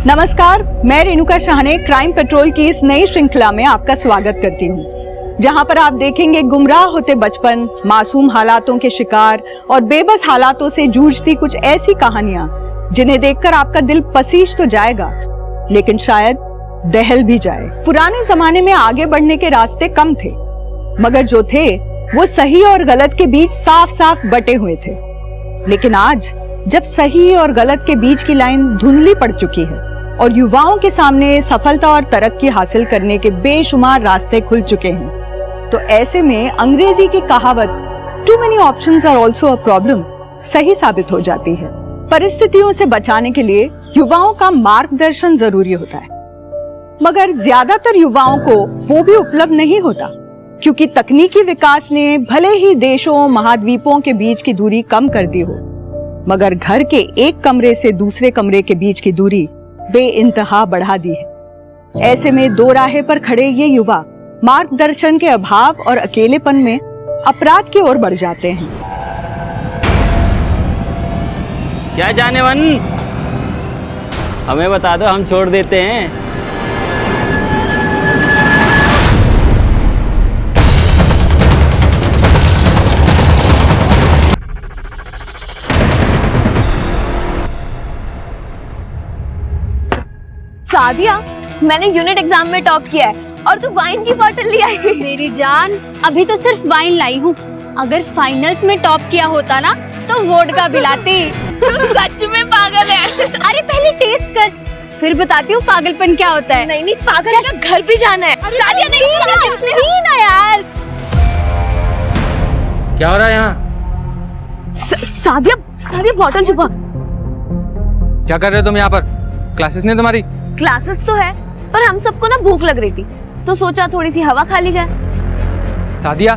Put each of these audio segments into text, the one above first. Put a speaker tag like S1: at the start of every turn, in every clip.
S1: नमस्कार, मैं Renuka Shahane crime petrol की इस नई श्रृंखला में आपका स्वागत करती हूँ, जहाँ पर आप देखेंगे गुमराह होते बचपन, मासूम हालातों के शिकार और बेबस हालातों से जूझती कुछ ऐसी कहानियां जिन्हें देखकर आपका दिल पसीज तो जाएगा, लेकिन शायद दहल भी जाए। पुराने जमाने में आगे बढ़ने के रास्ते कम थे, मगर जो थे वो सही और गलत के बीच साफ साफ बटे हुए थे। लेकिन आज जब सही और गलत के बीच की लाइन धुंधली पड़ चुकी है और युवाओं के सामने सफलता और तरक्की हासिल करने के बेशुमार रास्ते खुल चुके हैं, तो ऐसे में अंग्रेजी की कहावत too many options are also a problem सही साबित हो जाती है। परिस्थितियों से बचाने के लिए युवाओं का मार्गदर्शन जरूरी होता है, मगर ज्यादातर युवाओं को वो भी उपलब्ध नहीं होता, क्योंकि तकनीकी विकास ने भले ही देशों महाद्वीपों के बीच की दूरी कम कर दी हो, मगर घर के एक कमरे से दूसरे कमरे के बीच की दूरी बेइंतहा बढ़ा दी है। ऐसे में दो राहे पर खड़े ये युवा मार्गदर्शन के अभाव और अकेलेपन में अपराध की ओर बढ़ जाते हैं।
S2: क्या जाने मन, हमें बता दो, हम छोड़ देते हैं।
S3: सादिया, मैंने यूनिट एग्जाम में टॉप किया है और तू वाइन की बोतल ले आई।
S4: मेरी जान, अभी तो सिर्फ वाइन लाई हूँ। अगर फाइनल्स में टॉप किया होता ना तो वोडका पिलाती।
S3: सच में पागल है।
S4: अरे पहले टेस्ट कर, फिर बताती हूँ पागलपन क्या होता है।
S3: नहीं पागल का घर भी जाना है। सादिया नहीं
S4: ना यार।
S2: क्या हो रहा है यहाँ?
S3: सादिया बोतल छुपा।
S5: क्या कर रहे हो तुम यहाँ पर? क्लासेस नहीं तुम्हारी?
S3: क्लासेस तो है, पर हम सबको ना भूख लग रही थी, तो सोचा थोड़ी सी हवा खा ली जाए।
S5: सादिया,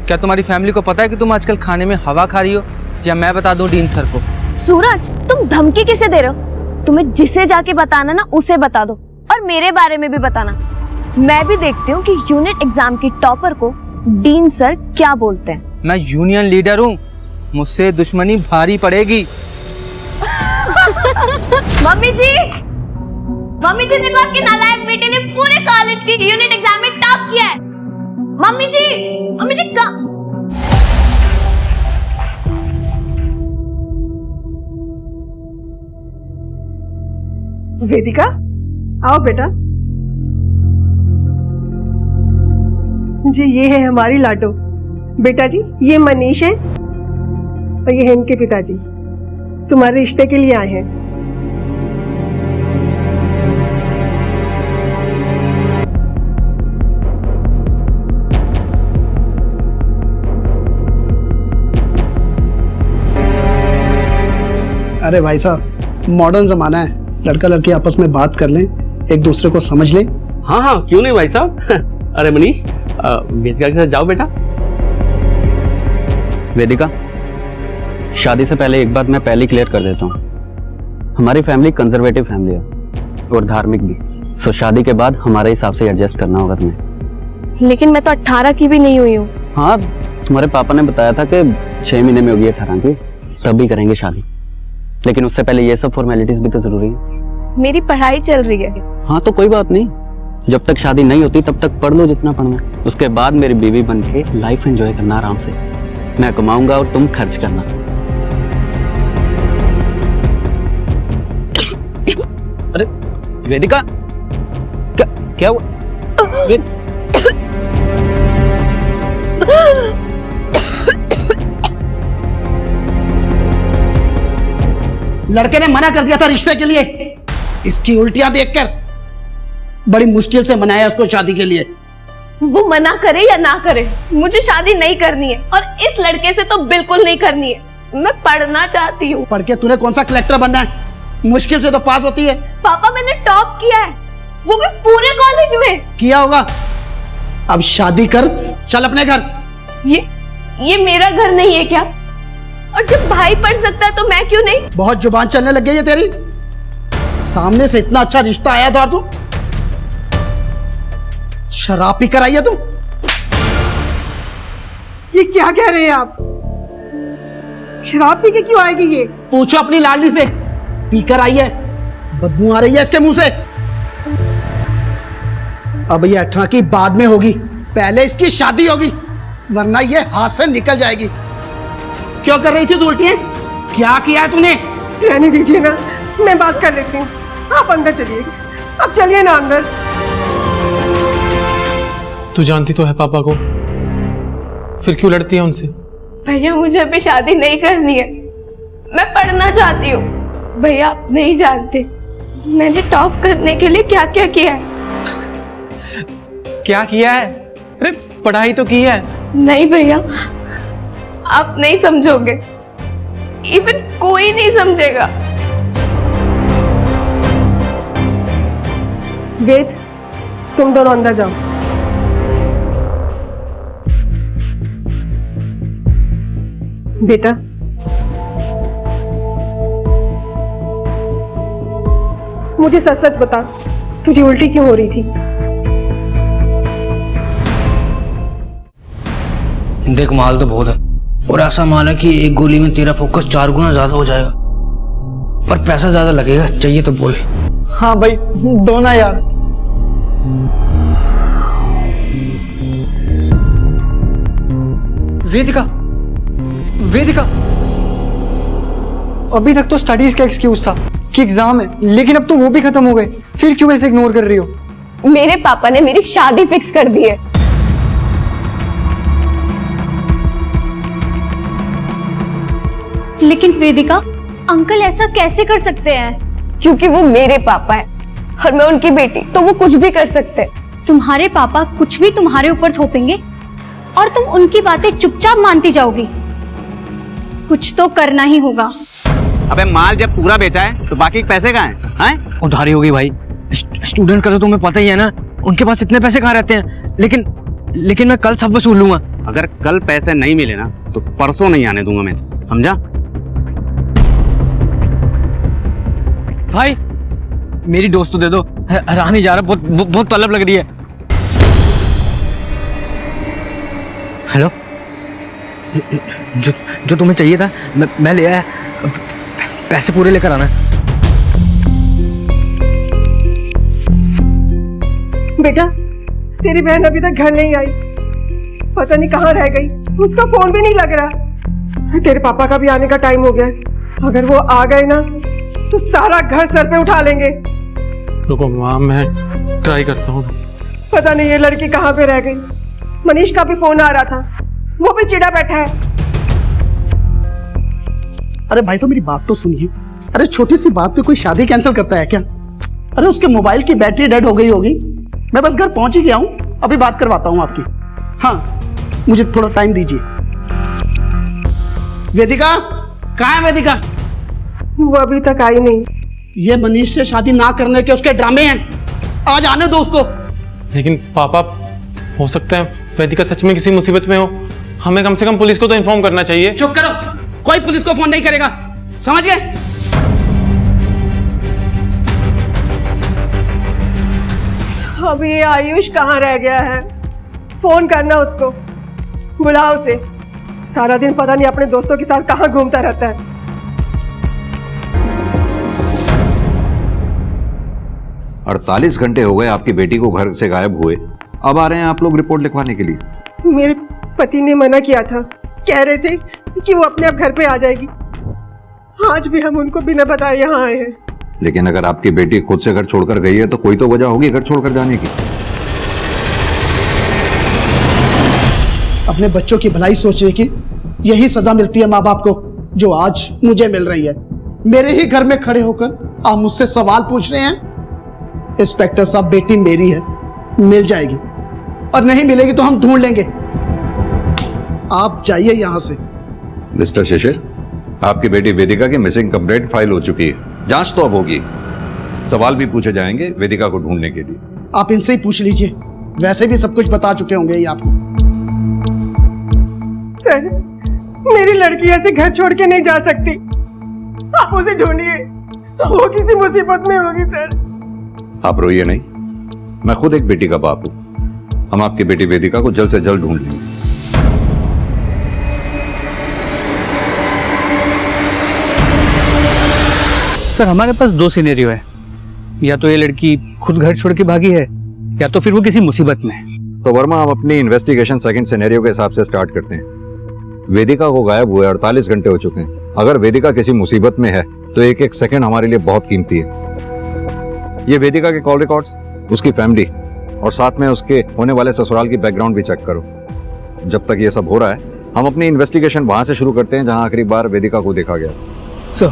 S5: क्या तुम्हारी फैमिली को पता है कि तुम आजकल खाने में हवा खा रही हो, या मैं बता दूं डीन सर को?
S3: सूरज, तुम धमकी किसे दे रहे हो? तुम्हें जिसे जाके बताना ना उसे बता दो, और मेरे बारे में भी बताना। मैं भी देखती हूँ कि यूनिट एग्जाम की टॉपर को डीन सर क्या बोलते हैं।
S5: मैं यूनियन लीडर हूँ, मुझसे दुश्मनी भारी पड़ेगी।
S3: मम्मी जी देखो, आपकी नालायक बेटे ने पूरे कॉलेज की यूनिट एग्जाम में टॉप किया है। मम्मी जी
S6: वेदिका, आओ बेटा। जी ये है हमारी लाडो। बेटा जी, ये मनीष है और ये है इनके पिताजी, तुम्हारे रिश्ते के लिए आए हैं।
S7: अरे भाई साहब, मॉडर्न जमाना है, लड़का लड़की आपस में बात कर लें, एक दूसरे को समझ लें।
S2: हाँ, क्यों नहीं भाई साहब। अरे मनीष, वेदिका के साथ जाओ बेटा।
S8: वेदिका, शादी से पहले एक बात मैं पहले क्लियर कर देता हूँ। हमारी फैमिली कंजर्वेटिव फैमिली है और धार्मिक भी, सो शादी के बाद हमारे हिसाब से एडजस्ट करना होगा तुम्हें।
S3: लेकिन मैं तो 18 की भी नहीं हुई हूँ।
S8: हाँ, तुम्हारे पापा ने बताया था कि 6 महीने में होगी 18 की, तब भी करेंगे शादी, लेकिन उससे पहले ये सब फॉर्मेलिटीज भी तो जरूरी है।
S3: मेरी पढ़ाई चल रही है।
S8: हाँ तो कोई बात नहीं, जब तक शादी नहीं होती तब तक पढ़ लो जितना पढ़ना है, उसके बाद मेरी बीवी बन के लाइफ एंजॉय करना आराम से। मैं कमाऊंगा और तुम खर्च करना। अरे वेदिका, क्या हुआ?
S7: लड़के ने मना कर दिया था रिश्ते के लिए, इसकी उल्टियां देखकर बड़ी मुश्किल से मनाया उसको शादी के लिए।
S3: वो मना करे या ना करे, मुझे शादी नहीं करनी है, और इस लड़के से तो बिल्कुल नहीं करनी है। मैं पढ़ना चाहती हूँ।
S7: पढ़ के तूने कौन सा कलेक्टर बनना है? मुश्किल से तो पास होती है।
S3: पापा, मैंने टॉप किया है, वो भी पूरे कॉलेज में।
S7: किया होगा, अब शादी कर, चल अपने घर।
S3: ये मेरा घर नहीं है क्या? और जब भाई पढ़ सकता है तो मैं क्यों नहीं?
S7: बहुत जुबान चलने लग गई है तेरी। सामने से इतना अच्छा रिश्ता आया था और तू शराब पी कर आई है तू।
S6: ये क्या कह रहे हैं आप? शराब पी के क्यों आएगी ये?
S7: पूछो अपनी लाडली से, पीकर आई है। बदबू आ रही है इसके मुंह से। अब ये 18 की बाद में होगी, पहले इसकी शादी होगी, वरना ये हाथ से निकल जाएगी। क्यों कर रही थी तू उल्टियां? क्या किया है तूने?
S6: रहने दीजिए ना, मैं बात कर लेती हूँ। आप अंदर चलिए, अब चलिए ना अंदर।
S9: तू जानती तो है पापा को, फिर क्यों लड़ती है उनसे?
S3: भैया मुझे अभी शादी नहीं करनी है, मैं पढ़ना चाहती हूँ। भैया आप नहीं जानते मैंने टॉप करने के लिए क्या क्या किया है।
S9: क्या किया है? अरे पढ़ाई तो की है।
S3: नहीं भैया, आप नहीं समझोगे, इवन कोई नहीं समझेगा।
S6: वेद, तुम दोनों अंदर जाओ। बेटा, मुझे सच सच बता, तुझे उल्टी क्यों हो रही थी?
S5: देख, माल तो बहुत है और ऐसा माल है कि एक गोली में तेरा फोकस 4 गुना ज्यादा हो जाएगा, पर पैसा ज्यादा लगेगा। चाहिए तो बोल।
S7: हाँ भाई, दो ना यार।
S10: वेदिका, वेदिका, अभी तक तो स्टडीज का एक्सक्यूज था कि एग्जाम है, लेकिन अब तो वो भी खत्म हो गए, फिर क्यों ऐसे इग्नोर कर रही हो?
S3: मेरे पापा ने मेरी शादी फिक्स कर दी है।
S4: लेकिन वेदिका, अंकल ऐसा कैसे कर सकते हैं?
S3: क्योंकि वो मेरे पापा है और मैं उनकी बेटी, तो वो कुछ भी कर सकते हैं।
S4: तुम्हारे पापा कुछ भी तुम्हारे ऊपर थोपेंगे और तुम उनकी बातें चुपचाप मानती जाओगी? कुछ तो करना ही होगा।
S8: अबे माल जब पूरा बेचा है तो बाकी पैसे कहाँ हैं?
S5: उधारी हो गई भाई। स्टूडेंट का तो तुम्हें पता ही है ना, उनके पास इतने पैसे कहाँ रहते हैं। लेकिन मैं कल सब वसूल लूंगा।
S8: अगर कल पैसे नहीं मिले ना तो परसों नहीं आने दूंगा मैं, समझा?
S5: भाई मेरी दोस्त तो दे दो, रहा नहीं जा रहा, बहुत तलब लग रही है। हेलो, जो तुम्हें चाहिए था मैं ले आया, पैसे पूरे लेकर आना।
S6: बेटा, तेरी बहन अभी तक घर नहीं आई, पता नहीं कहाँ रह गई, उसका फोन भी नहीं लग रहा। तेरे पापा का भी आने का टाइम हो गया है, अगर वो आ गए ना तो सारा घर सर पे उठा लेंगे।
S9: रुको माँ, मैं ट्राई करता हूँ।
S6: पता नहीं ये लड़की कहाँ पे रह गई। मनीष का भी फोन आ रहा था, वो भी चिढ़ा बैठा है।
S7: अरे भाई साहब, मेरी बात तो सुनिए। अरे छोटी सी बात पे कोई शादी कैंसिल करता है क्या? अरे उसके मोबाइल की बैटरी डेड हो गई होगी। मैं बस घर पहुंच ही गया हूं, अभी बात करवाता हूं आपकी। हाँ, मुझे थोड़ा टाइम दीजिए। वेदिका, कहाँ है वेदिका?
S6: वो अभी तक आई नहीं।
S7: ये मनीष से शादी ना करने के उसके ड्रामे हैं, आज आने दो उसको।
S9: लेकिन पापा, हो सकता है वेदिका सच में किसी मुसीबत में हो, हमें कम से कम पुलिस को तो इन्फॉर्म करना चाहिए।
S7: चुप करो, कोई पुलिस को फोन नहीं करेगा, समझ गए?
S6: अब ये आयुष कहाँ रह गया है? फोन करना उसको, बुलाओ उसे। सारा दिन पता नहीं अपने दोस्तों के साथ कहाँ घूमता रहता है।
S11: 48 घंटे हो गए आपकी बेटी को घर से गायब हुए, अब आ रहे हैं आप लोग रिपोर्ट लिखवाने के लिए।
S6: मेरे पति ने मना किया था, कह रहे थे कि वो अपने आप घर पे आ जाएगी। आज भी हम उनको बिना बताए यहाँ आए हैं।
S11: लेकिन अगर आपकी बेटी खुद से घर छोड़कर गई है तो कोई तो वजह होगी घर छोड़कर जाने की।
S7: अपने बच्चों की भलाई सोचने की यही सजा मिलती है माँ बाप को, जो आज मुझे मिल रही है। मेरे ही घर में खड़े होकर आप मुझसे सवाल पूछ रहे हैं। इंस्पेक्टर साहब, बेटी मेरी है, मिल जाएगी, और नहीं मिलेगी तो हम ढूंढ लेंगे। आप जाइए यहां से।
S11: मिस्टर शिशिर, आपकी बेटी वेदिका की मिसिंग कंप्लेंट फाइल हो चुकी है, जांच तो अब होगी, सवाल भी पूछे जाएंगे वेदिका को ढूंढने के लिए।
S7: आप इनसे ही पूछ लीजिए, वैसे भी सब कुछ बता चुके होंगे ये आपको।
S6: सर, मेरी लड़की ऐसे घर छोड़ के नहीं जा सकती, आप उसे ढूंढिए, वो किसी मुसीबत में होगी। सर,
S11: आप रोइए नहीं, मैं खुद एक बेटी का बाप हूं, हम आपकी बेटी वेदिका को जल्द से जल्द ढूंढ लेंगे।
S5: सर, हमारे पास 2 सिनेरियो है। या तो ये लड़की खुद घर छोड़ के भागी है या तो फिर वो किसी मुसीबत में है।
S11: तो वर्मा, हम अपनी इन्वेस्टिगेशन सेकंड सिनेरियो के हिसाब से स्टार्ट करते हैं। वेदिका को गायब हुए 48 घंटे हो चुके हैं। अगर वेदिका किसी मुसीबत में है तो एक एक सेकंड हमारे लिए बहुत कीमती है। ये वेदिका के कॉल रिकॉर्ड्स, उसकी फैमिली और साथ में उसके होने वाले ससुराल की बैकग्राउंड भी चेक करो। जब तक ये सब हो रहा है हम अपनी इन्वेस्टिगेशन वहां से शुरू करते हैं जहां आखिरी बार वेदिका को देखा गया।
S5: सर,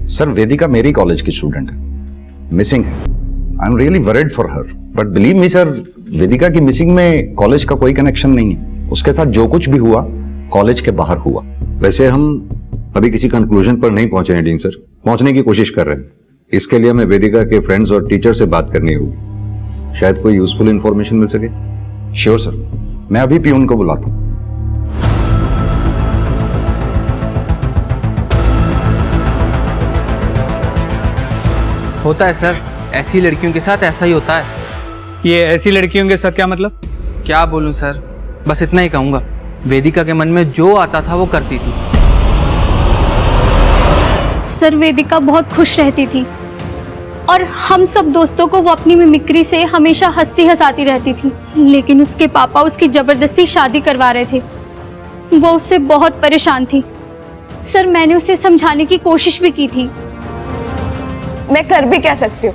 S12: सर वेदिका मेरी कॉलेज की स्टूडेंट है, मिसिंग है। I am really worried for her, but believe me sir, Vedika की मिसिंग में कॉलेज का कोई कनेक्शन नहीं है। उसके साथ जो कुछ भी हुआ कॉलेज के बाहर हुआ।
S11: वैसे हम अभी किसी कंक्लूजन पर नहीं पहुंचे हैं डीन सर, पहुंचने की कोशिश कर रहे हैं। इसके लिए हमें वेदिका के फ्रेंड्स और टीचर से बात करनी होगी, शायद कोई यूजफुल इंफॉर्मेशन मिल सके।
S12: श्योर सर, मैं अभी पियून को बुलाता हूं।
S10: होता है सर, ऐसी लड़कियों के साथ ऐसा ही होता है।
S5: ये ऐसी लड़कियों के साथ क्या मतलब?
S10: क्या बोलूं सर, बस इतना ही कहूंगा, वेदिका के मन में जो आता था वो करती थी।
S4: सर वेदिका बहुत खुश रहती थी और हम सब दोस्तों को वो अपनी मिमिक्री से हमेशा हंसती हंसाती रहती थी। लेकिन उसके पापा उसकी जबरदस्ती शादी करवा रहे थे। वो उससे बहुत परेशान थी। सर मैंने उसे समझाने की कोशिश भी की थी।
S3: मैं कर भी क्या सकती हूँ?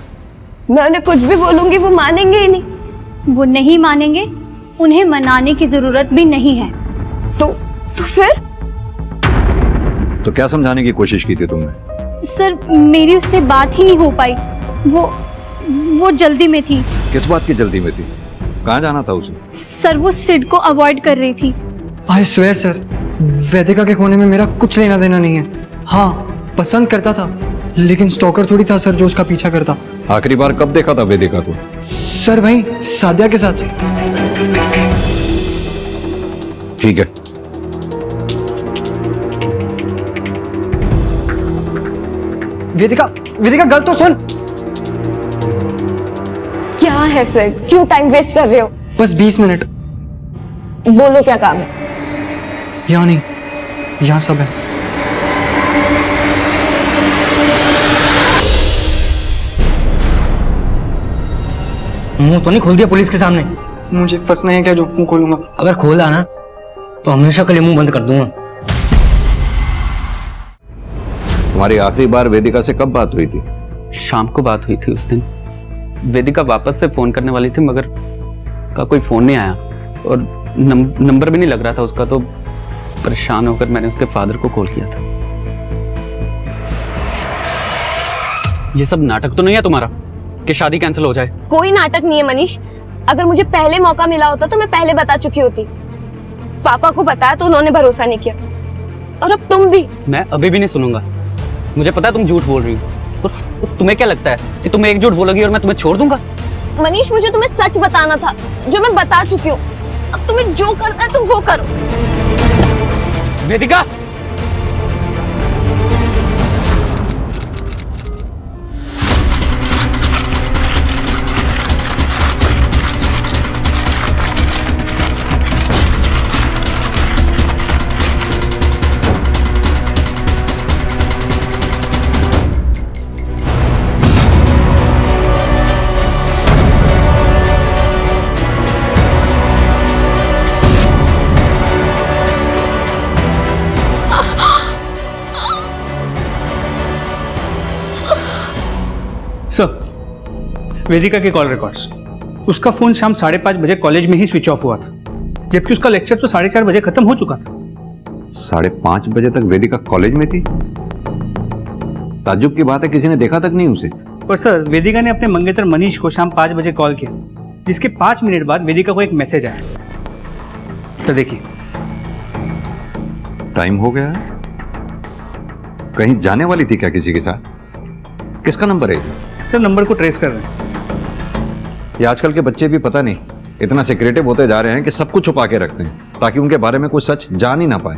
S3: मैं उन्हें कुछ भी बोलूंगी वो मानेंगे ही नहीं।
S4: वो नहीं मानेंगे, उन्हें मनाने की जरूरत भी नहीं है।
S3: तो फिर?
S11: तो क्या समझाने की कोशिश की थी तुमने?
S4: सर मेरी उससे बात ही नहीं हो पाई। वो जल्दी में थी।
S11: किस बात की जल्दी में थी? कहाँ जाना था उसे?
S4: सर वो सिड को अवॉइड कर रही थी।
S10: आई स्वेयर सर, वेदिका के खोने में मेरा कुछ लेना देना नहीं है। हाँ, पसंद करता था लेकिन स्टॉकर थोड़ी था सर जो उसका पीछा करता।
S11: आखिरी बार कब देखा था वेदिका को?
S10: सर वही सादिया के साथ।
S11: ठीक है,
S10: वेदिका गल तो सुन।
S3: क्या है सर, क्यों टाइम वेस्ट कर रहे हो?
S10: बस 20 मिनट।
S3: बोलो क्या काम है?
S10: यहाँ नहीं, यहाँ सब है।
S5: मुंह तो नहीं खोल दिया पुलिस के सामने?
S10: मुझे फंसना है क्या जो मुंह खोलूंगा?
S5: अगर खोला ना तो हमेशा के लिए मुंह बंद कर दूंगा।
S11: तुम्हारी आखिरी बार वेदिका से कब बात हुई थी?
S8: शाम को बात हुई थी उस दिन। वेदिका वापस से फोन करने वाली थी मगर का कोई फोन नहीं आया और नंबर भी नहीं लग रहा था उसका। तो परेशान होकर मैंने उसके फादर को कॉल किया था। ये सब नाटक तो नहीं है तुम्हारा कि शादी कैंसिल हो जाए?
S3: कोई नाटक नहीं है मनीष। अगर मुझे पहले मौका मिला होता तो मैं पहले बता चुकी होती। पापा को बताया तो उन्होंने भरोसा नहीं किया और अब तुम भी। मैं
S8: अभी भी नहीं सुनूंगा। मुझे पता है तुम झूठ बोल रही हो और तुम्हें क्या लगता है कि तुम एक झूठ बोलोगी और मैं तुम्हें छोड़ दूंगा?
S3: मनीष मुझे तुम्हें सच बताना था जो मैं बता चुकी हूँ। अब तुम्हें जो करना है तुम वो करो।
S8: वेदिका,
S5: सर, वेदिका के कॉल रिकॉर्ड्स। उसका फोन शाम 5:30 बजे कॉलेज में ही स्विच ऑफ हुआ था, जबकि उसका लेक्चर तो 4:30 बजे खत्म हो चुका था।
S11: 5:30 बजे तक वेदिका कॉलेज में थी? ताज्जुब की बात है, किसी ने देखा तक नहीं उसे।
S5: पर सर, वेदिका ने अपने मंगेतर मनीष को शाम 5 बजे कॉल किया, जिसके 5 मिनट बाद वेदिका को एक मैसेज आया। सर देखिए।
S11: टाइम हो गया है। कहीं जाने वाली थी क्या किसी के साथ? किसका नंबर है?
S5: सर नंबर को ट्रेस कर रहे हैं।
S11: ये आजकल के बच्चे भी पता नहीं इतना सिक्रेटिव होते जा रहे हैं कि सब कुछ छुपा के रखते हैं ताकि उनके बारे में कुछ सच जान ही ना पाए।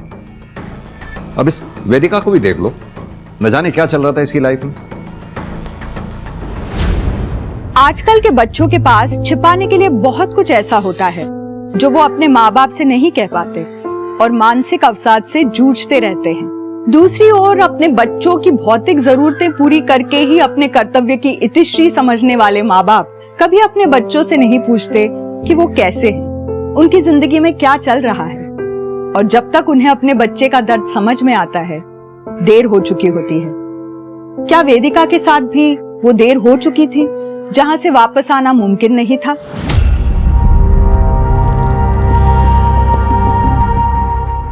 S11: अब इस वेदिका को भी देख लो, न जाने क्या चल रहा था इसकी लाइफ में।
S1: आजकल के बच्चों के पास छिपाने के लिए बहुत कुछ ऐसा होता है जो वो अपने माँ बाप से नहीं कह पाते। और मानसिक अवसाद से जूझते रहते हैं। दूसरी ओर अपने बच्चों की भौतिक जरूरतें पूरी करके ही अपने कर्तव्य की इतिश्री समझने वाले माँ बाप कभी अपने बच्चों से नहीं पूछते कि वो कैसे हैं, उनकी जिंदगी में क्या चल रहा है। और जब तक उन्हें अपने बच्चे का दर्द समझ में आता है, देर हो चुकी होती है। क्या वेदिका के साथ भी वो देर हो चुकी थी जहां से वापस आना मुमकिन नहीं था?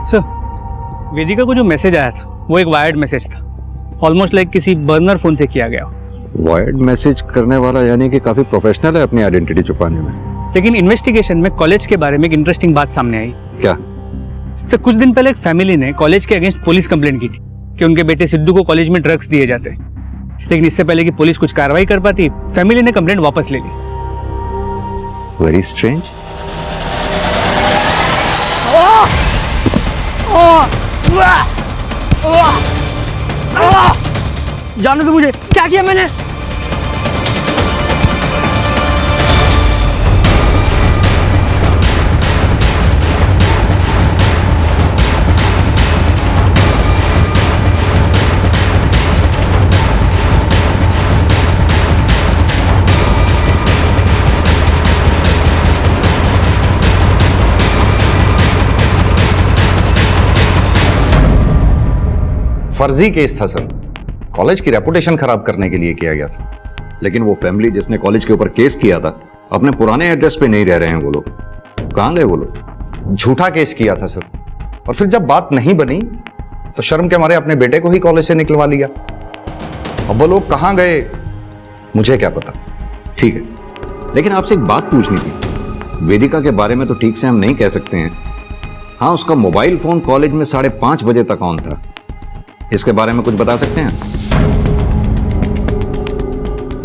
S5: सर, वेदिका को जो मैसेज आया था वो एक वायर्ड मैसेज था, ऑलमोस्ट लाइक किसी बर्नर फोन से किया गया।
S11: वायर्ड मैसेज करने वाला यानी कि काफी प्रोफेशनल है अपनी आइडेंटिटी छुपाने में।
S5: लेकिन इन्वेस्टिगेशन में कॉलेज के बारे में एक इंटरेस्टिंग बात सामने आई।
S11: क्या?
S5: सर, कुछ दिन पहले एक फैमिली ने कॉलेज के अगेंस्ट पुलिस कंप्लेंट की थी कि उनके बेटे सिद्धू को कॉलेज में ड्रग्स दिए जाते हैं। लेकिन इससे पहले कि पुलिस कुछ कार्रवाई कर पाती, फैमिली ने कंप्लेंट वापस ले ली।
S11: Very strange.
S5: जाने दो मुझे, क्या किया मैंने?
S12: फर्जी केस था सर, कॉलेज की रेपुटेशन खराब करने के लिए किया गया था।
S11: लेकिन वो फैमिली जिसने कॉलेज के ऊपर केस किया था, अपने पुराने एड्रेस पे नहीं रह रहे हैं वो लोग। कहां गए वो लोग?
S12: झूठा केस किया था सर, और फिर जब बात नहीं बनी तो शर्म के मारे अपने बेटे को ही कॉलेज से निकलवा लिया। अब वो लोग कहां गए मुझे क्या पता।
S11: ठीक है, लेकिन आपसे एक बात पूछनी थी। वेदिका के बारे में तो ठीक से हम नहीं कह सकते हैं। हाँ, उसका मोबाइल फोन कॉलेज में 5:30 बजे तक ऑन था। इसके बारे में कुछ बता सकते हैं?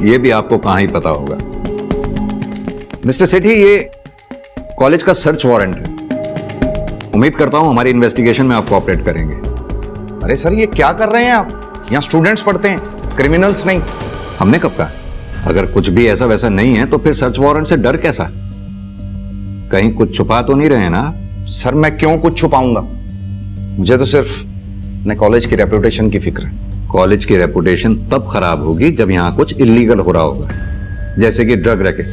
S11: ये भी आपको कहां ही पता होगा। मिस्टर सेठी, ये कॉलेज का सर्च वारंट है। उम्मीद करता हूं हमारी इन्वेस्टिगेशन में आप कोऑपरेट करेंगे।
S12: अरे सर, ये क्या कर रहे हैं आप? यहाँ स्टूडेंट्स पढ़ते हैं, क्रिमिनल्स नहीं।
S11: हमने कब कहा? अगर कुछ भी ऐसा वैसा नहीं है तो फिर सर्च वारंट से डर कैसा? कहीं कुछ छुपा तो नहीं रहे ना?
S12: सर, मैं क्यों कुछ छुपाऊंगा? मुझे तो सिर्फ अपने कॉलेज की रेपुटेशन की फिक्र है।
S11: कॉलेज की रेपुटेशन तब खराब होगी जब यहां कुछ इलीगल हो रहा होगा, जैसे कि ड्रग रैकेट।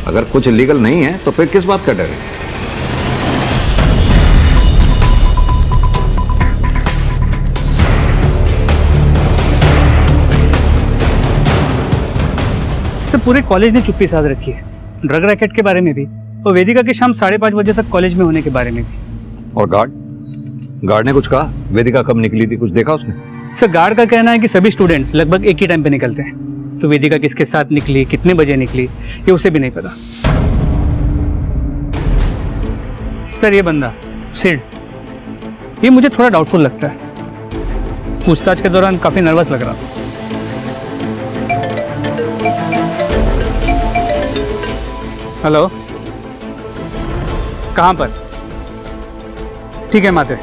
S11: अगर कुछ इलीगल नहीं है तो फिर किस बात का डर है?
S5: सर, पूरे कॉलेज ने चुप्पी साध रखी है, ड्रग रैकेट के बारे में भी और वेदिका के शाम 5:30 बजे तक कॉलेज में होने के बारे में भी।
S11: और गार्ड ने कुछ कहा? वेदिका कब निकली थी, कुछ देखा उसने?
S5: सर, गार्ड का कहना है कि सभी स्टूडेंट्स लगभग एक ही टाइम पे निकलते हैं, तो वेदिका किसके साथ निकली, कितने बजे निकली, ये उसे भी नहीं पता। सर, ये बंदा सिड, ये मुझे थोड़ा डाउटफुल लगता है। पूछताछ के दौरान काफी नर्वस लग रहा था। हेलो, कहाँ पर? ठीक है माते,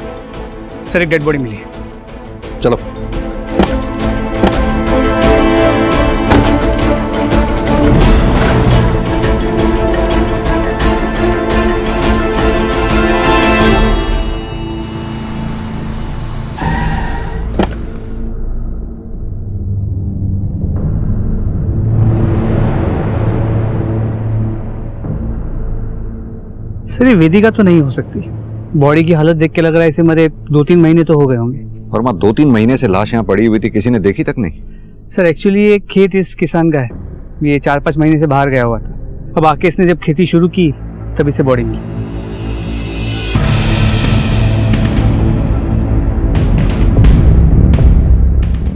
S5: सर एक डेड बॉडी मिली है।
S11: चलो।
S5: सर, ये वेदिका तो नहीं हो सकती। बॉडी की हालत देख के लग रहा है इसे मरे 2-3 महीने तो हो गए होंगे।
S11: वर्मा, 2-3 महीने से लाश यहाँ पड़ी हुई थी, किसी ने देखी तक नहीं?
S5: सर, एक्चुअली ये खेत इस किसान का है, ये 4-5 महीने से बाहर गया हुआ था। अब आके इसने जब खेती शुरू की तब इसे बॉडी मिली।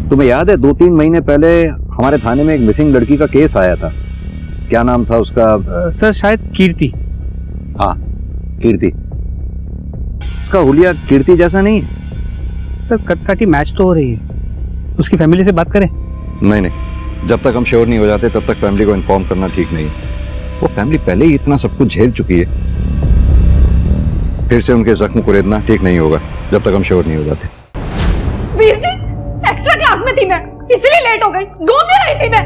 S11: तुम्हें याद है 2-3 महीने पहले हमारे थाने में एक मिसिंग लड़की का केस आया था? क्या नाम था उसका?
S5: सर, शायद कीर्ति।
S11: हाँ, कीर्ति। उसका हुलिया कीर्ति जैसा नहीं है?
S5: सर, कदकाठी मैच तो हो रही है, उसकी फैमिली से बात करें?
S11: नहीं, जब तक हम श्योर नहीं हो जाते तब तक फैमिली को इन्फॉर्म करना ठीक नहीं है। वो फैमिली पहले ही इतना सब कुछ झेल चुकी है, फिर से उनके जख्म को रेदना ठीक नहीं होगा जब तक हम श्योर नहीं हो जाते।
S1: वीर जी, एक्स्ट्रा क्लास में थी मैं, इसलिए लेट हो गई, घूमने रही थी मैं।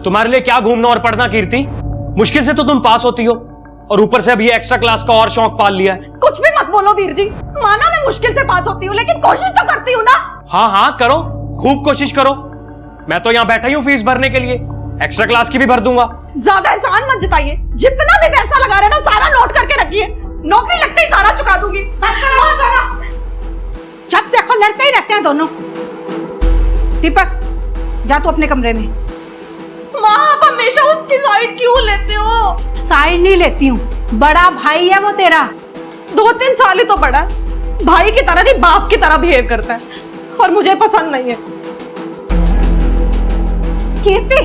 S9: तुम्हारे लिए क्या घूमना और पढ़ना कीर्ति?
S5: मुश्किल से तो तुम पास होती हो और ऊपर से अब ये एक्स्ट्रा क्लास का और शौक पाल लिया है।
S1: कुछ भी मत बोलो वीर जी, माना मैं मुश्किल से पास होती हूँ लेकिन कोशिश तो करती हूँ ना।
S5: हाँ हाँ करो, खूब कोशिश करो। मैं तो यहाँ बैठा ही हूँ फीस भरने के लिए, एक्स्ट्रा क्लास की भी भर दूंगा।
S1: ज्यादा एहसान मत जताइए, जितना भी पैसा लगा रहे ना सारा नोट करके रखिए, नौकरी लगते ही सारा चुका दूंगी।
S13: जब देखो लड़ते ही रहते हैं दोनों। दीपक जा तू अपने कमरे में।
S1: माँ आप हमेशा उसकी साइड क्यों लेते हो?
S13: साइड नहीं लेती हूँ, बड़ा भाई है वो तेरा।
S1: 2-3 साल ही तो बड़ा है, भाई की तरह नहीं बाप की तरह बिहेव करता है और मुझे पसंद नहीं है।
S13: कीर्ति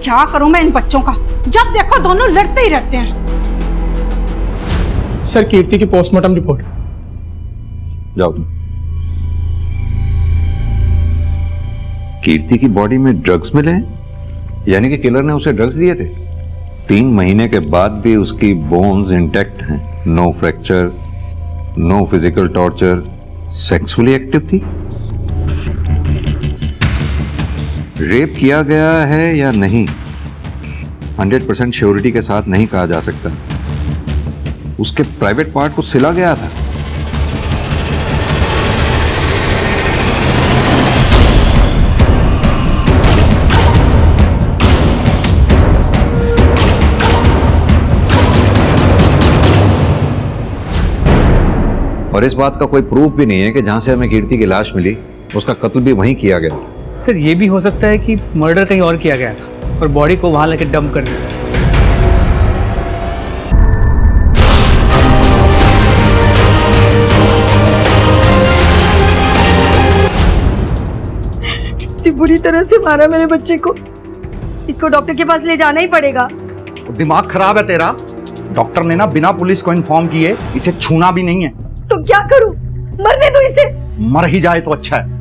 S13: क्या करूं मैं इन बच्चों का, जब देखो दोनों लड़ते ही रहते हैं।
S10: सर कीर्ति की पोस्टमार्टम रिपोर्ट।
S11: जाओ तुम। कीर्ति की बॉडी में ड्रग्स मिले हैं, यानी कि किलर ने उसे ड्रग्स दिए थे। 3 महीने के बाद भी उसकी बोन्स इंटैक्ट हैं, no fracture, no physical torture, sexually active थी। रेप किया गया है या नहीं 100% श्योरिटी के साथ नहीं कहा जा सकता। उसके प्राइवेट पार्ट को सिला गया था। और इस बात का कोई प्रूफ भी नहीं है कि जहां से हमें कीर्ति की लाश मिली उसका कत्ल भी वहीं किया गया।
S5: सर ये भी हो सकता है कि मर्डर कहीं और किया गया था और बॉडी को वहां लेके डंप कर दिया।
S1: कितनी बुरी तरह से मारा मेरे बच्चे को, इसको डॉक्टर के पास ले जाना ही पड़ेगा।
S12: दिमाग खराब है तेरा। डॉक्टर ने ना बिना पुलिस को इन्फॉर्म किए इसे छूना भी नहीं है।
S1: तो क्या करूं, मरने दो इसे।
S12: मर ही जाए तो अच्छा है।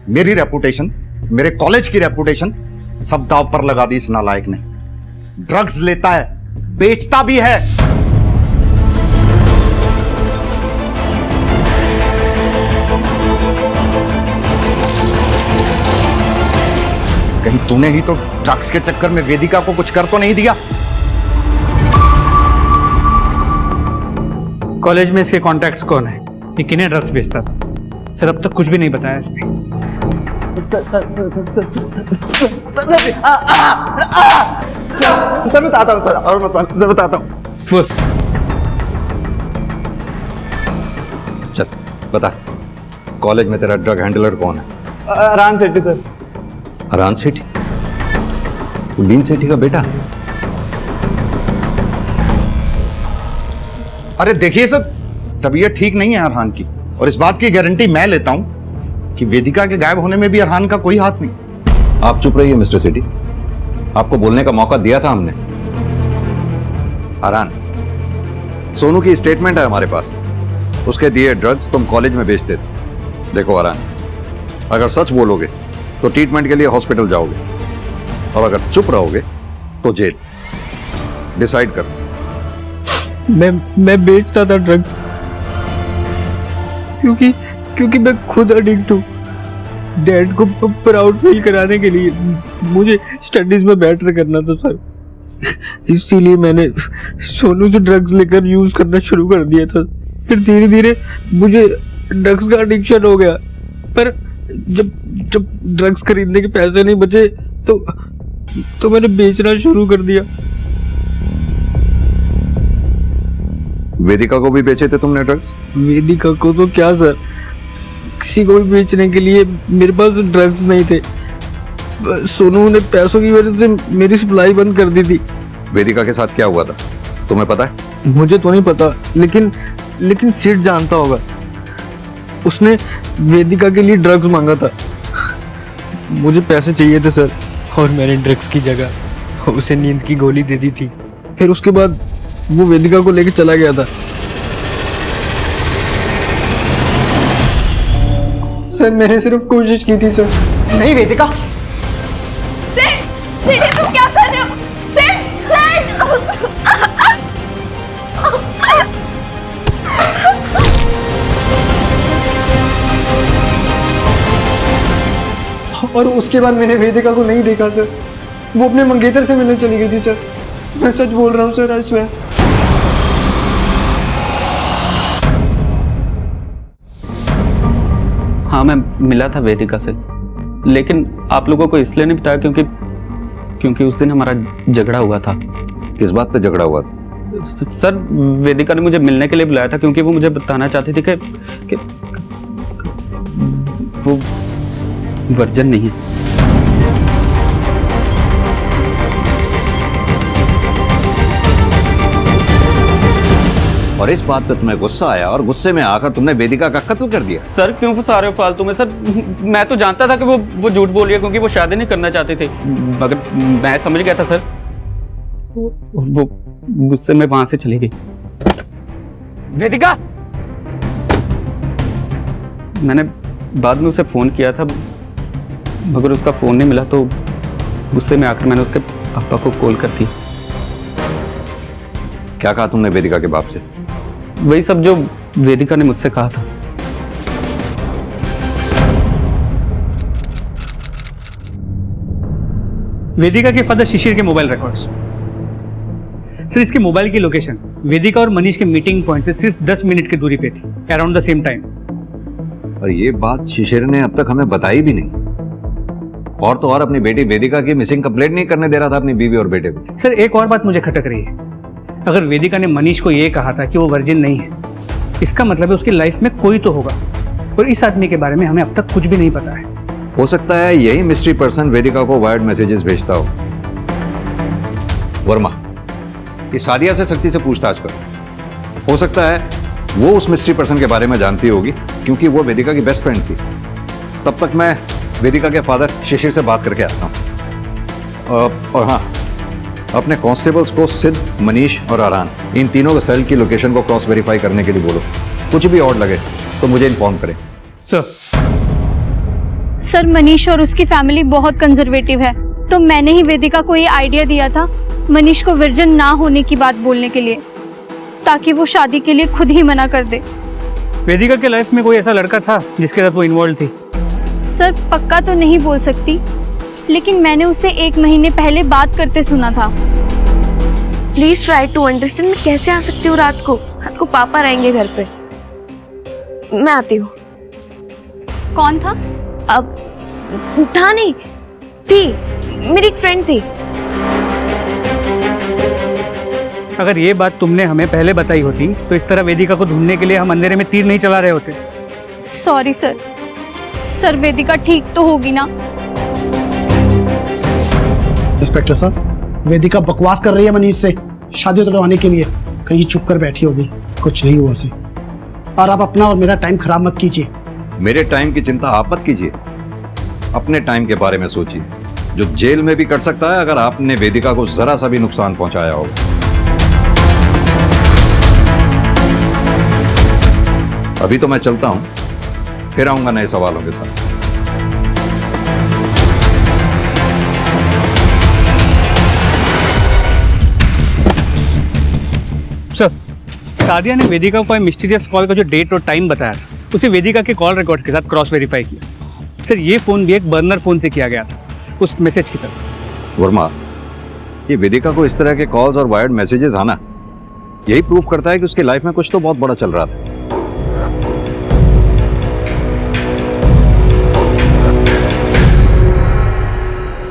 S12: मेरी रेपुटेशन, मेरे कॉलेज की रेपुटेशन सब दांव पर लगा दी इस नालायक ने। ड्रग्स लेता है, बेचता भी है। कहीं तूने ही तो ड्रग्स के चक्कर में वेदिका को कुछ कर तो नहीं दिया?
S5: कॉलेज में इसके कॉन्टैक्ट्स कौन है, ये किन्हें ड्रग्स बेचता था? सर अब तक कुछ भी नहीं बताया इसने।
S12: सर बताता हूँ, सर और बताता हूँ। चल बता, कॉलेज में तेरा ड्रग हैंडलर कौन है?
S10: अरान सेठी सर।
S11: अरान सेठी? तू बीन सेठी का बेटा?
S12: अरे देखिए सर, तबीयत ठीक नहीं है अरहान की, और इस बात की गारंटी मैं लेता हूं कि वेदिका के गायब होने में भी अरहान का कोई हाथ नहीं।
S11: आप चुप रहिए मिस्टर सेठी, आपको बोलने का मौका दिया था हमने। अरहान, सोनू की स्टेटमेंट है हमारे पास, उसके दिए ड्रग्स तुम कॉलेज में बेचते थे। देखो अरहान, अगर सच बोलोगे तो ट्रीटमेंट के लिए हॉस्पिटल जाओगे, और अगर चुप रहोगे तो जेल। डिसाइड कर।
S5: मैं बेचता था ड्रग क्योंकि मैं खुद एडिक्ट हूँ। डैड को प्राउड फील कराने के लिए मुझे स्टडीज में बेटर करना था सर, इसीलिए मैंने सोनू से ड्रग्स लेकर यूज करना शुरू कर दिया था। फिर धीरे धीरे मुझे ड्रग्स का एडिक्शन हो गया, पर जब ड्रग्स खरीदने के पैसे नहीं बचे तो मैंने बेचना शुरू कर दिया।
S11: वेदिका को भी बेचे थे तुमने ड्रग्स?
S5: वेदिका को तो क्या सर, किसी को भी बेचने के लिए मेरे पास ड्रग्स नहीं थे। सोनू ने पैसों की वजह से मेरी सप्लाई बंद कर दी थी।
S11: वेदिका के साथ क्या हुआ था तुम्हें पता है?
S5: मुझे तो नहीं पता, लेकिन सिड जानता होगा। उसने वेदिका के लिए ड्रग्स मांगा था। मुझे पैसे चाहिए थे सर, और मैंने ड्रग्स की जगह उसे नींद की गोली दे दी थी। फिर उसके बाद वो वेदिका को लेकर चला गया था।
S10: सर मैंने सिर्फ कोशिश की थी सर।
S7: नहीं वेदिका,
S3: सिड ये तुम क्या कर रहे हो?
S10: और उसके बाद मैंने वेदिका को नहीं देखा सर। वो अपने मंगेतर से मिलने चली गई थी सर। मैं सच बोल रहा हूँ सर, आई स्वेयर।
S8: हाँ, मैं मिला था वेदिका से, लेकिन आप लोगों को इसलिए नहीं बताया क्योंकि उस दिन हमारा झगड़ा हुआ था।
S11: किस बात पे झगड़ा हुआ था?
S8: सर, वेदिका ने मुझे मिलने के लिए बुलाया था क्योंकि वो मुझे बताना चाहती थी कि वो वर्जन नहीं है।
S11: और इस बात पे तुम्हें गुस्सा आया और गुस्से में आकर तुमने वेदिका का कत्ल कर दिया।
S8: सर, क्यों फंसा रहे हो फालतू में? सर, मैं तो जानता था कि वो झूठ बोल रही है क्योंकि वो शादी नहीं करना चाहते थे, मगर मैं समझ गया था सर। वो गुस्से में वहां से चली गई। वेदिका! मैंने बाद में उसे फोन किया था, मगर उसका फोन नहीं मिला, तो गुस्से में आकर मैंने उसके पापा को कॉल कर दी।
S11: क्या कहा तुमने वेदिका के बाप से?
S8: वही सब जो वेदिका ने मुझसे कहा था।
S5: वेदिका के फादर शिशिर के मोबाइल रिकॉर्ड्स। सर, इसके मोबाइल की लोकेशन वेदिका और मनीष के मीटिंग पॉइंट से सिर्फ 10 मिनट की दूरी पे थी, अराउंड द सेम टाइम।
S11: और ये बात शिशिर ने अब तक हमें बताई भी नहीं। और तो और अपनी बेटी वेदिका की मिसिंग कंप्लेंट नहीं करने दे रहा था अपनी बीवी और बेटे को।
S5: सर, एक और बात मुझे खटक रही है। अगर वेदिका ने मनीष को यह कहा था कि वो वर्जिन नहीं है, इसका मतलब है उसकी लाइफ में कोई तो होगा, और इस आदमी के बारे में हमें अब तक कुछ भी नहीं पता है।
S11: हो सकता है यही मिस्ट्री पर्सन वेदिका को वायर्ड मैसेजेस भेजता हो। वर्मा, इस सादिया से सख्ती से पूछताछ कर। हो सकता है वो उस मिस्ट्री पर्सन के बारे में जानती होगी क्योंकि वो वेदिका की बेस्ट फ्रेंड थी। तब तक मैं वेदिका के फादर शिशिर से बात करके आता हूँ। और हाँ, अपने कांस्टेबल्स को सिद्ध, मनीष और आरान, इन तीनों के सेल की लोकेशन को क्रॉस वेरीफाई करने के लिए बोलो। कुछ भी और लगे तो मुझे इन्फॉर्म करें।
S4: सर, मनीष और उसकी फैमिली बहुत कंजर्वेटिव है, तो मैंने ही वेदिका को ये आइडिया दिया था मनीष को वर्जिन ना होने की बात बोलने के लिए, ताकि वो शादी के लिए खुद ही मना कर दे।
S5: वेदिका के लाइफ में कोई ऐसा लड़का था जिसके साथ वो इन्वॉल्व थी?
S4: सर, पक्का तो नहीं बोल सकती, लेकिन मैंने उसे 1 महीने पहले बात करते सुना था।
S3: Please try to understand. मैं कैसे आ सकती हूँ रात को पापा रहेंगे घर पे। मैं आती हूँ।
S4: कौन था?
S3: अब था नहीं, थी मेरी एक फ्रेंड थी।
S5: अगर ये बात तुमने हमें पहले बताई होती तो इस तरह वेदिका को ढूंढने के लिए हम अंधेरे में तीर नहीं चला रहे होते।
S4: Sorry sir. सर, वेदिका ठीक तो होगी ना?
S7: इंस्पेक्टर साहब, वेदिका बकवास कर रही है मनीष से शादी तोड़वाने के लिए। कहीं चुप कर बैठी होगी, कुछ नहीं हुआ से। और आप अपना और मेरा टाइम खराब मत कीजिए।
S11: मेरे टाइम की चिंता आप मत कीजिए, अपने टाइम के बारे में सोचिए, जो जेल में भी कट सकता है अगर आपने वेदिका को जरा सा भी नुकसान पहुंचाया हो। अभी तो मैं चलता हूं, फिर आऊंगा नए सवालों के साथ।
S5: सर, सादिया ने वेदिका को मिस्टीरियस कॉल का जो डेट और टाइम बताया था, उसे वेदिका के कॉल रिकॉर्ड्स के साथ क्रॉस वेरीफाई किया। सर, ये फोन भी एक बर्नर फोन से किया गया था, उस मैसेज की तरह।
S11: वर्मा, ये वेदिका को इस तरह के कॉल्स और वायर्ड मैसेजेस आना यही प्रूव करता है कि उसकी लाइफ में कुछ तो बहुत बड़ा चल रहा था।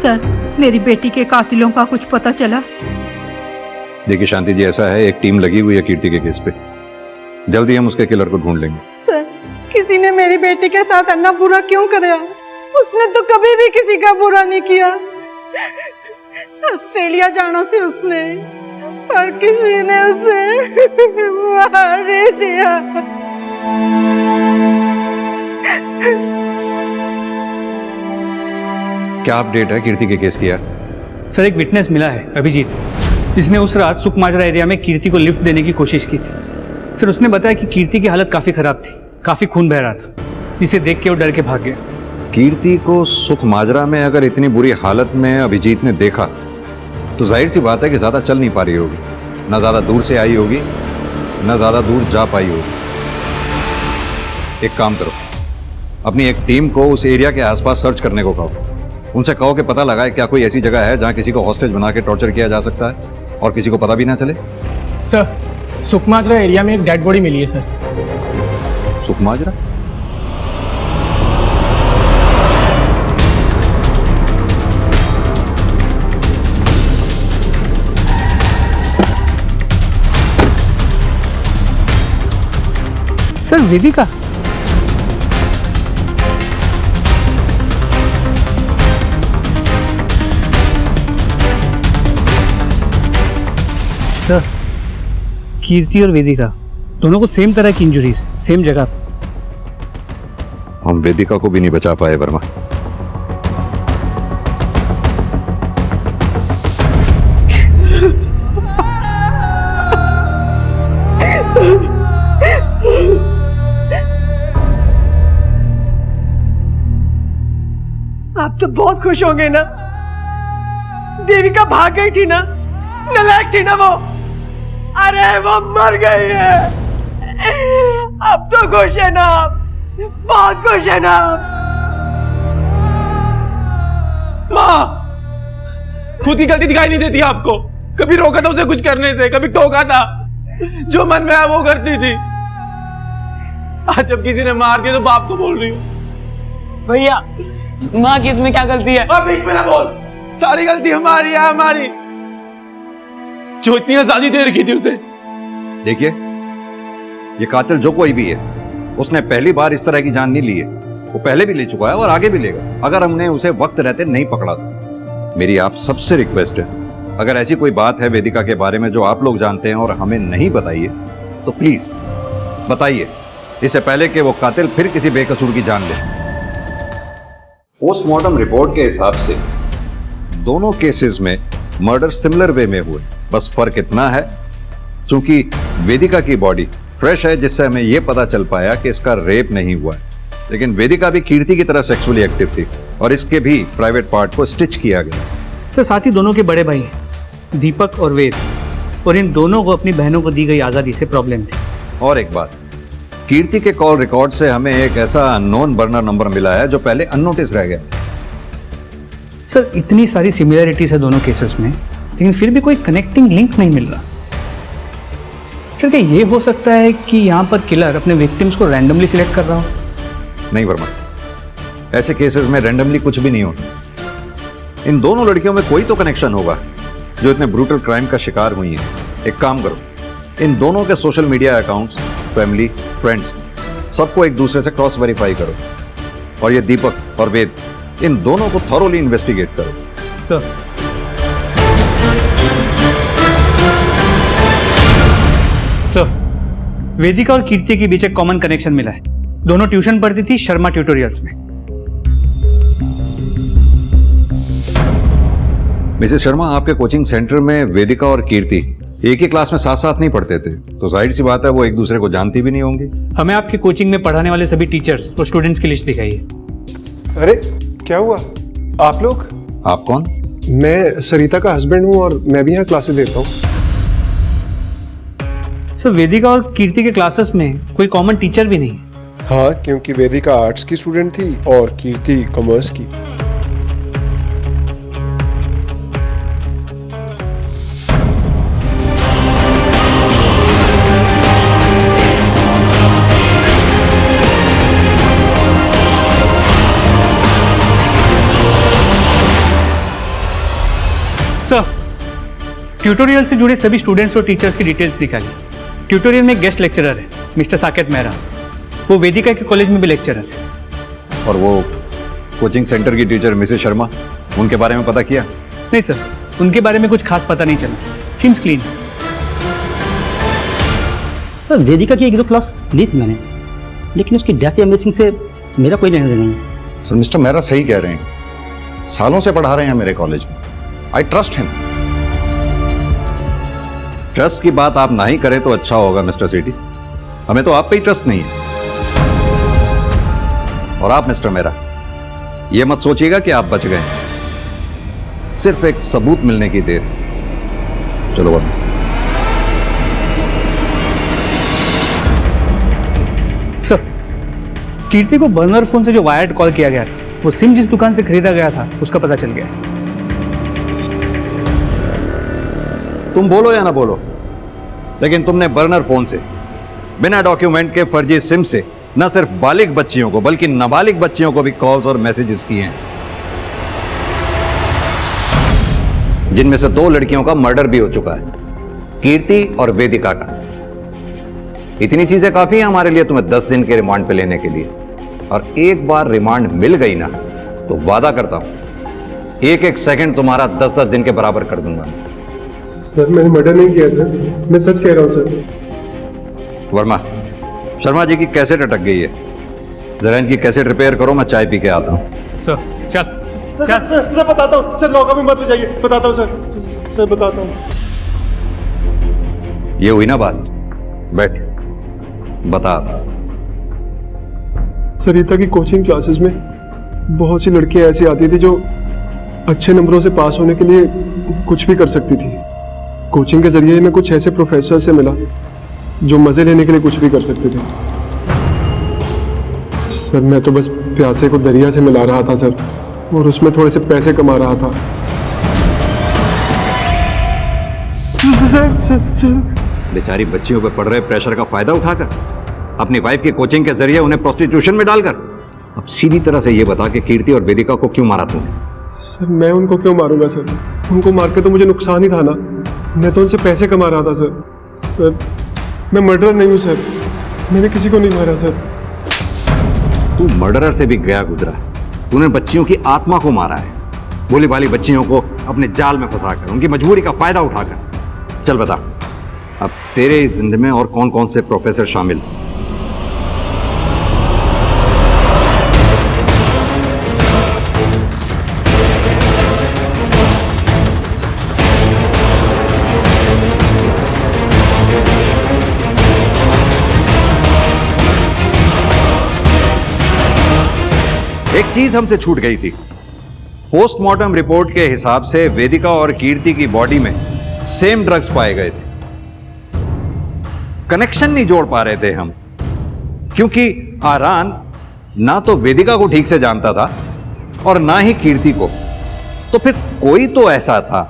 S13: सर, मेरी बेटी के कातिलों का कुछ पता चला?
S11: देखिए शांति जी, ऐसा है, एक टीम लगी हुई है कीर्ति के केस पे। जल्दी हम उसके किलर को ढूंढ लेंगे।
S6: सर, किसी ने मेरी बेटी के साथ अन्ना बुरा क्यों कराया? उसने तो कभी भी किसी का बुरा नहीं किया। ऑस्ट्रेलिया जाना से उसने, और किसी ने उसे मार दिया।
S11: क्या अपडेट है कीर्ति के केस की यार?
S5: सर, एक विटनेस मिला है, अभिजीत, जिसने उस रात सुकमाजरा एरिया में कीर्ति को लिफ्ट देने की कोशिश की थी। सर, उसने बताया कि कीर्ति की हालत काफी खराब थी, काफी खून बह रहा था, जिसे देख के वो डर के भाग गया।
S11: कीर्ति को सुखमाजरा में अगर इतनी बुरी हालत में अभिजीत ने देखा तो जाहिर सी बात है कि ज्यादा चल नहीं पा रही होगी, ना ज्यादा दूर से आई होगी, ना ज्यादा दूर जा पाई होगी। एक काम करो, अपनी एक टीम को उस एरिया के आसपास सर्च करने को कहो। उनसे कहो कि पता लगाए क्या कोई ऐसी जगह है जहां किसी को हॉस्टेज बना के टॉर्चर किया जा सकता है और किसी को पता भी ना चले।
S10: सर, सुकमाजरा एरिया में एक डेड बॉडी मिली है सर।
S11: सुकमाजरा?
S5: सर वेदिका, सर कीर्ति और वेदिका दोनों को सेम तरह की इंजरीज, सेम जगह।
S11: हम वेदिका को भी नहीं बचा पाए वर्मा।
S6: आप तो बहुत खुश होंगे ना, देविका भाग गई थी ना, नालायक थी ना वो। अरे वो मर गई है। अब तो खुश है ना आप, बहुत खुश है ना आप।
S9: माँ, खुद की गलती दिखाई नहीं देती आपको? कभी रोका था उसे कुछ करने से, कभी टोका था? जो मन में आया वो करती थी। आज जब किसी ने मार दिया तो बाप को बोल रही हूँ।
S10: भैया, माँ की इसमें क्या गलती है?
S9: अब बीच में ना बोल, सारी गलती हमारी है, हमारी। जो इतनी आजादी दे रखी थी उसे।
S11: देखिए, ये कातिल जो कोई भी है, उसने पहली बार इस तरह की जान नहीं ली है। वो पहले भी ले चुका है और आगे भी लेगा, अगर हमने उसे वक्त रहते नहीं पकड़ा तो। मेरी आप सबसे रिक्वेस्ट है, अगर ऐसी कोई बात है वेदिका के बारे में जो आप लोग जानते हैं और हमें नहीं बताइए, तो प्लीज बताइए, इससे पहले कि वो कातिल फिर किसी बेकसूर की जान ले। पोस्टमार्टम रिपोर्ट के हिसाब से दोनों केसेस में मर्डर सिमिलर वे में हुए, बस फर्क इतना है क्योंकि वेदिका की बॉडी फ्रेश है, जिससे हमें यह पता चल पाया कि इसका रेप नहीं हुआ है। लेकिन वेदिका भी कीर्ति की तरह सेक्सुअली एक्टिव थी और इसके भी प्राइवेट पार्ट को स्टिच किया गया।
S5: सर साथ ही दोनों के बड़े भाई हैं, दीपक और वेद, और इन दोनों को अपनी बहनों को दी गई आज़ादी से प्रॉब्लम थी।
S11: और एक बात, कीर्ति के कॉल रिकॉर्ड से हमें एक ऐसा अननोन बर्नर नंबर मिला है जो पहले अननोटिस रह गया।
S5: सर इतनी सारी सिमिलरिटीज है दोनों केसेस में, लेकिन फिर भी कोई कनेक्टिंग लिंक नहीं मिल रहा। सर क्या ये हो सकता है कि यहाँ पर किलर अपने विक्टिम्स को रैंडमली सिलेक्ट कर रहा हो?
S11: नहीं वर्मा, ऐसे केसेस में रैंडमली कुछ भी नहीं होता। इन दोनों लड़कियों में कोई तो कनेक्शन होगा जो इतने ब्रूटल क्राइम का शिकार हुई हैं। एक काम करो, इन दोनों के social media accounts, family, friends, सबको एक दूसरे से क्रॉस वेरीफाई करो, और ये दीपक और वेद, इन दोनों को थॉरोली इन्वेस्टिगेट करो।
S5: सर वेदिका और कीर्ति के बीच एक कॉमन कनेक्शन मिला है। दोनों ट्यूशन पढ़ती थी शर्मा ट्यूटोरियल्स में।
S11: मिसेस शर्मा, आपके कोचिंग सेंटर में वेदिका और कीर्ति एक ही क्लास में साथ साथ नहीं पढ़ते थे, तो जाहिर सी बात है वो एक दूसरे को जानती भी नहीं होंगी।
S5: हमें आपके कोचिंग में पढ़ाने वाले सभी टीचर्स और स्टूडेंट्स की लिस्ट दिखाई है।
S14: अरे क्या हुआ? आप लोग?
S11: आप कौन?
S14: मैं सरिता का हस्बैंड हूँ और मैं भी यहाँ क्लासेस देता हूँ।
S5: सर वेदिका और कीर्ति के क्लासेस में कोई कॉमन टीचर भी नहीं।
S14: हाँ, क्योंकि वेदिका आर्ट्स की स्टूडेंट थी और कीर्ति कॉमर्स की।
S5: सर ट्यूटोरियल से जुड़े सभी स्टूडेंट्स और टीचर्स की डिटेल्स निकाली। ट्यूटोरियल में एक गेस्ट लेक्चरर है मिस्टर साकेत मेहरा, वो वेदिका के कॉलेज में भी लेक्चरर है।
S11: और वो कोचिंग सेंटर की टीचर मिसेस शर्मा, उनके बारे में पता किया?
S5: नहीं सर, उनके बारे में कुछ खास पता नहीं चला। Seems clean.
S15: सर वेदिका की एक दो क्लास ली थी मैंने, लेकिन उसकी डेथ या मिसिंग से मेरा कोई लेना देना नहीं।
S12: सर मिस्टर मेहरा सही कह रहे हैं, सालों से पढ़ा रहे हैं मेरे कॉलेज में। I trust him.
S11: ट्रस्ट की बात आप ना ही करें तो अच्छा होगा मिस्टर सेठी, हमें तो आप पे ही ट्रस्ट नहीं है। और आप मिस्टर मेहरा, ये मत सोचिएगा कि आप बच गए, सिर्फ एक सबूत मिलने की देर। चलो अब
S5: सर कीर्ति को बर्नर फोन से जो वायर्ड कॉल किया गया था, वो सिम जिस दुकान से खरीदा गया था उसका पता चल गया।
S11: तुम बोलो या ना बोलो, लेकिन तुमने बर्नर फोन से बिना डॉक्यूमेंट के फर्जी सिम से न सिर्फ बालिग बच्चियों को बल्कि नाबालिग बच्चियों को भी कॉल्स और मैसेजेस किए हैं, जिनमें से 2 लड़कियों का मर्डर भी हो चुका है, कीर्ति और वेदिका का। इतनी चीजें काफी है हमारे लिए तुम्हें 10 दिन के रिमांड पे लेने के लिए, और एक बार रिमांड मिल गई ना तो वादा करता हूं एक एक सेकंड तुम्हारा 10-10 दिन के बराबर कर दूंगा।
S14: सर मैंने मर्डर नहीं किया सर, मैं सच कह रहा हूं सर।
S11: वर्मा, शर्मा जी की कैसेट अटक गई है, जरा इनकी कैसेट रिपेयर करो, मैं चाय पी के आता हूं।
S5: सर चल
S14: सर बताता हूँ सर, लॉकअप में मत ले जाइए, बताता हूँ सर बताता हूँ।
S11: ये हुई ना बात, बैठ बता।
S14: सरिता की कोचिंग क्लासेस में बहुत सी लड़कियां ऐसी आती थी जो अच्छे नंबरों से पास होने के लिए कुछ भी कर सकती थी। कोचिंग के जरिए मैं कुछ ऐसे प्रोफेसर से मिला जो मजे लेने के लिए कुछ भी कर सकते थे। सर मैं तो बस प्यासे को दरिया से मिला रहा था सर, और उसमें थोड़े से पैसे कमा रहा था। सर
S11: बेचारी बच्चियों पर पड़ रहे प्रेशर का फायदा उठाकर अपनी वाइफ की कोचिंग के जरिए उन्हें प्रोस्टिट्यूशन में डालकर अब सीधी तरह से ये बता कि कीर्ति और वेदिका को क्यों मारा तूने?
S14: सर मैं उनको क्यों मारूंगा सर, उनको मार के तो मुझे नुकसान ही था ना, मैं तो उनसे पैसे कमा रहा था सर मैं मर्डरर नहीं हूँ सर, मैंने किसी को नहीं मारा सर।
S11: तू मर्डरर से भी गया गुजरा, तूने बच्चियों की आत्मा को मारा है, भोली भाली बच्चियों को अपने जाल में फंसाकर उनकी मजबूरी का फायदा उठाकर। चल बता, अब तेरे इस जिंदगी में और कौन कौन से प्रोफेसर शामिल? एक चीज हमसे छूट गई थी, पोस्टमार्टम रिपोर्ट के हिसाब से वेदिका और कीर्ति की बॉडी में सेम ड्रग्स पाए गए थे। कनेक्शन नहीं जोड़ पा रहे थे हम, क्योंकि आरान ना तो वेदिका को ठीक से जानता था और ना ही कीर्ति को। तो फिर कोई तो ऐसा था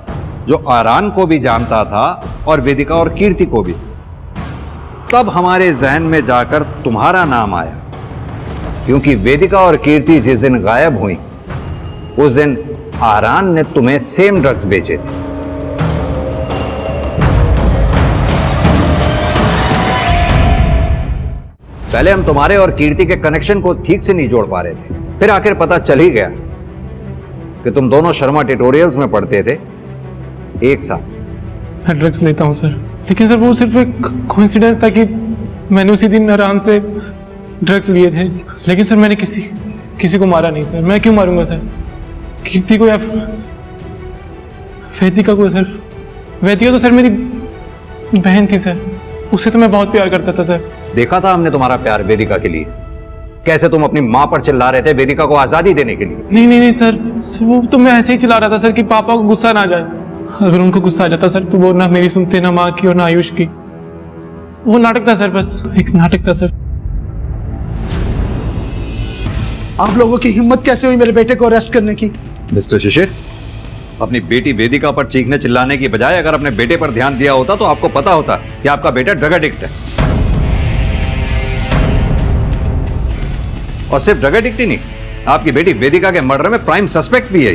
S11: जो आरान को भी जानता था और वेदिका और कीर्ति को भी। तब हमारे जहन में जाकर तुम्हारा नाम आया, क्योंकि वेदिका और कीर्ति जिस दिन गायब हुई उस दिन आरान ने तुम्हें सेम ड्रग्स बेचे थे। पहले हम तुम्हारे और कीर्ति के कनेक्शन को ठीक से नहीं जोड़ पा रहे थे, फिर आखिर पता चल ही गया कि तुम दोनों शर्मा ट्यूटोरियल्स में पढ़ते थे एक साथ।
S9: मैं ड्रग्स लेता हूं सर, लेकिन सर वो सिर्फ एक कोइंसिडेंस था कि मैंने उसी दिन आरान से ड्रग्स लिए थे, लेकिन सर मैंने किसी को मारा नहीं सर। मैं क्यों मारूंगा सर कीर्ति को या वेदिका को? सर वेदिका तो सर मेरी बहन थी सर, उससे तो मैं बहुत प्यार करता था सर।
S11: देखा था हमने तुम्हारा प्यार वेदिका के लिए, कैसे तुम अपनी मां पर चिल्ला रहे थे वेदिका को आजादी देने के लिए।
S9: नहीं सर वो तो मैं ऐसे ही चिल्ला रहा था सर कि पापा को गुस्सा ना जाए। अगर उनको गुस्सा आ जाता सर तो वो ना मेरी सुनते, ना माँ की और ना आयुष की। वो नाटक था सर, बस एक नाटक था सर।
S7: आप लोगों की हिम्मत कैसे हुई मेरे बेटे को अरेस्ट करने की?
S11: मिस्टर शिशिर, अपनी बेटी वेदिका पर चीखने चिल्लाने की बजाय अगर अपने बेटे पर ध्यान दिया होता तो आपको पता होता कि आपका बेटा ड्रग एडिक्ट है। और सिर्फ ड्रग एडिक्ट ही नहीं, आपकी बेटी वेदिका के मर्डर में प्राइम सस्पेक्ट भी है।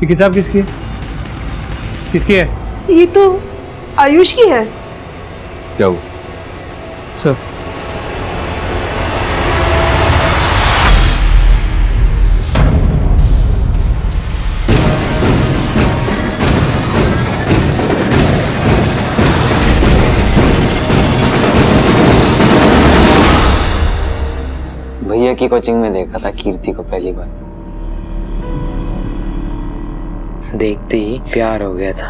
S5: ये किताब किसकी है? किसकी है?
S6: ये तो आयुष की है।
S11: क्या हुआ
S5: सर?
S8: भैया की कोचिंग में देखा था कीर्ति को पहली बार,
S16: देखते ही प्यार हो गया था,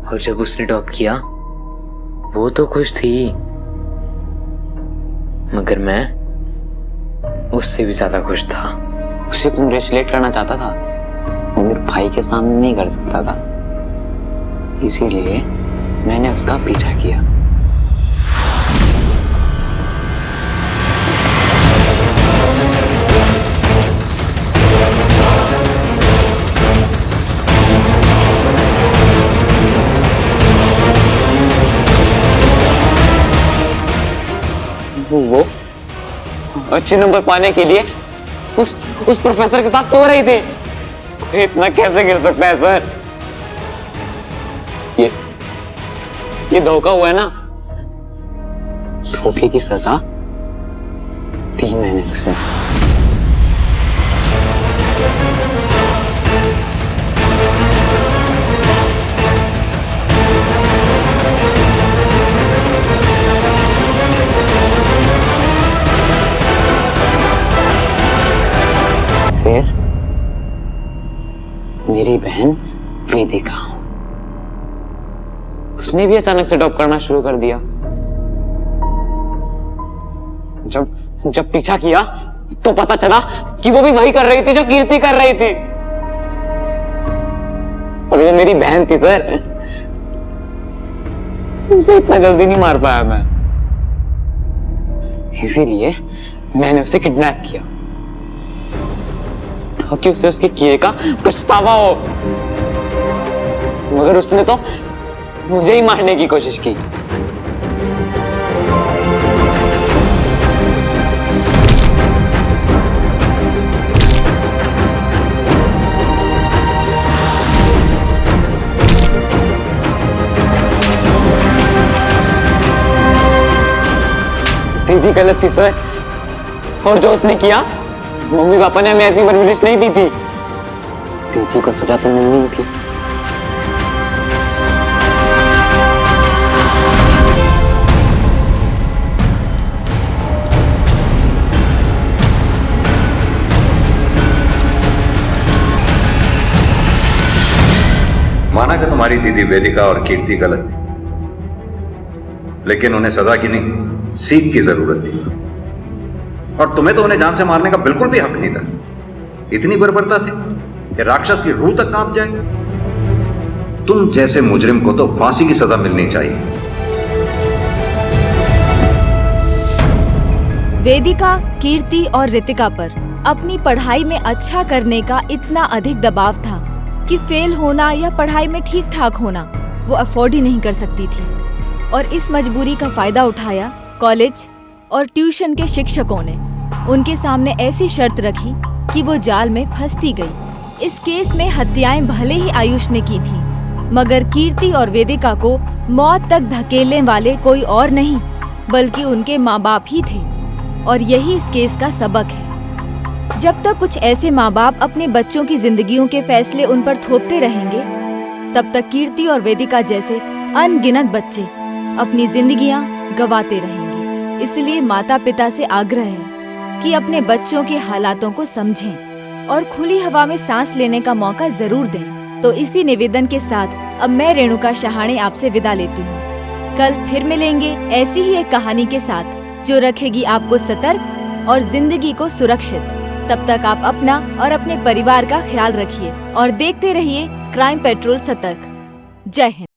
S16: और जब उसने टॉप किया वो तो खुश थी, मगर मैं उससे भी ज्यादा खुश था।
S8: उसे कंग्रेचुलेट करना चाहता था, मगर भाई के सामने नहीं कर सकता था, इसीलिए मैंने उसका पीछा किया।
S16: वो अच्छे नंबर पाने के लिए उस प्रोफेसर के साथ सो रही थी। कोई इतना कैसे गिर सकता है सर? ये धोखा हुआ है ना। धोखे की सजा दी मैंने उसे। फिर मेरी बहन वेदिका, उसने भी अचानक से टॉप करना शुरू कर दिया। जब पीछा किया तो पता चला कि वो भी वही कर रही थी जो कीर्ति कर रही थी। और वो मेरी बहन थी सर, उसे इतना जल्दी नहीं मार पाया मैं। इसीलिए मैंने उसे किडनैप किया ताकि उसे उसके किए का पछतावा हो। मगर उसने तो मुझे ही मारने की कोशिश की। दीदी गलत थी सर, और जो उसने किया मम्मी पापा ने हमें ऐसी परवरिश नहीं दी थी। दीदी को सजा तो मिलनी ही थी।
S12: माना कि तुम्हारी दीदी वेदिका और कीर्ति गलत थी, लेकिन उन्हें सजा की नहीं, सीख की जरूरत थी। और तुम्हें तो उन्हें जान से मारने का बिल्कुल भी हक नहीं था। इतनी बर्बरता से कि राक्षस की रूह तक कांप जाए। तुम जैसे मुजरिम को तो फांसी की सजा मिलनी चाहिए।
S17: वेदिका, कीर्ति और रितिका पर अपनी पढ़ाई में अच्छा करने का इतना अधिक दबाव था कि फेल होना या पढ़ाई में ठीक ठाक होना वो अफोर्ड ही नहीं कर सकती थी। और इस मजबूरी का फायदा उठाया कॉलेज और ट्यूशन के शिक्षकों ने। उनके सामने ऐसी शर्त रखी कि वो जाल में फंसती गई। इस केस में हत्याएं भले ही आयुष ने की थी, मगर कीर्ति और वेदिका को मौत तक धकेलने वाले कोई और नहीं बल्कि उनके माँ बाप ही थे। और यही इस केस का सबक है। जब तक कुछ ऐसे माँ बाप अपने बच्चों की जिंदगियों के फैसले उन पर थोपते रहेंगे, तब तक कीर्ति और वेदिका जैसे अनगिनत बच्चे अपनी जिंदगियां गंवाते रहेंगे। इसलिए माता पिता से आग्रह है कि अपने बच्चों के हालातों को समझें और खुली हवा में सांस लेने का मौका जरूर दें। तो इसी निवेदन के साथ अब मैं रेणुका शहाणे आपसे विदा लेती हूँ। कल फिर मिलेंगे ऐसी ही एक कहानी के साथ जो रखेगी आपको सतर्क और जिंदगी को सुरक्षित। तब तक आप अपना और अपने परिवार का ख्याल रखिए और देखते रहिए क्राइम पेट्रोल सतर्क। जय हिंद।